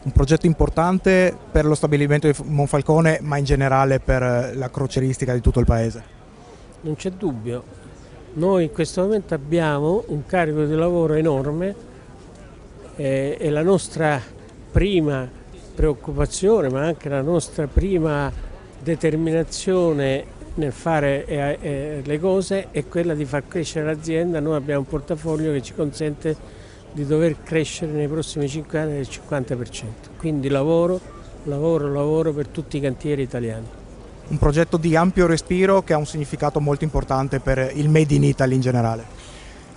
Un progetto importante per lo stabilimento di Monfalcone, ma in generale per la crocieristica di tutto il paese. Non c'è dubbio, noi in questo momento abbiamo un carico di lavoro enorme e la nostra prima preoccupazione, ma anche la nostra prima determinazione nel fare le cose è quella di far crescere l'azienda. Noi abbiamo un portafoglio che ci consente di dover crescere nei prossimi 5 anni del 50%, quindi lavoro per tutti i cantieri italiani. Un progetto di ampio respiro che ha un significato molto importante per il Made in Italy in generale.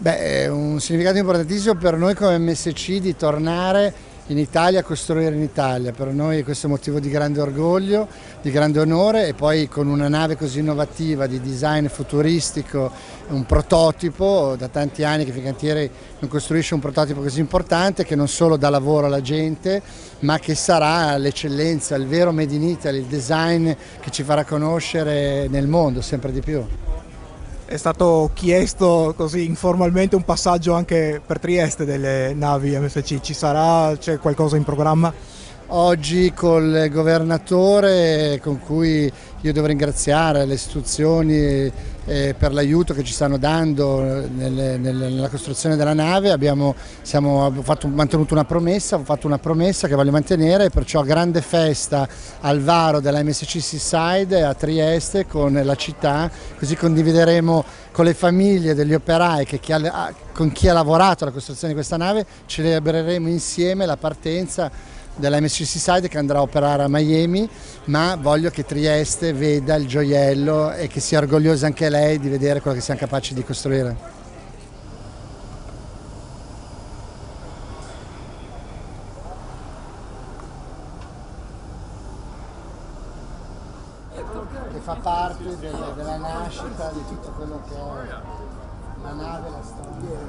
È un significato importantissimo per noi come MSC di tornare in Italia a costruire in Italia. Per noi questo è un motivo di grande orgoglio, di grande onore, e poi con una nave così innovativa, di design futuristico, un prototipo, da tanti anni che Fincantieri non costruisce un prototipo così importante, che non solo dà lavoro alla gente, ma che sarà l'eccellenza, il vero Made in Italy, il design che ci farà conoscere nel mondo sempre di più. È stato chiesto così informalmente un passaggio anche per Trieste delle navi MSC, c'è qualcosa in programma? Oggi col governatore, con cui io devo ringraziare le istituzioni per l'aiuto che ci stanno dando nella costruzione della nave, abbiamo mantenuto una promessa, ho fatto una promessa che voglio mantenere, perciò grande festa al varo della MSC Seaside a Trieste con la città, così condivideremo con le famiglie degli operai con chi ha lavorato alla costruzione di questa nave, celebreremo insieme la partenza della MSC Seaside che andrà a operare a Miami, ma voglio che Trieste veda il gioiello e che sia orgogliosa anche lei di vedere quello che siamo capaci di costruire. Che fa parte della nascita di tutto quello che è la nave, la storia.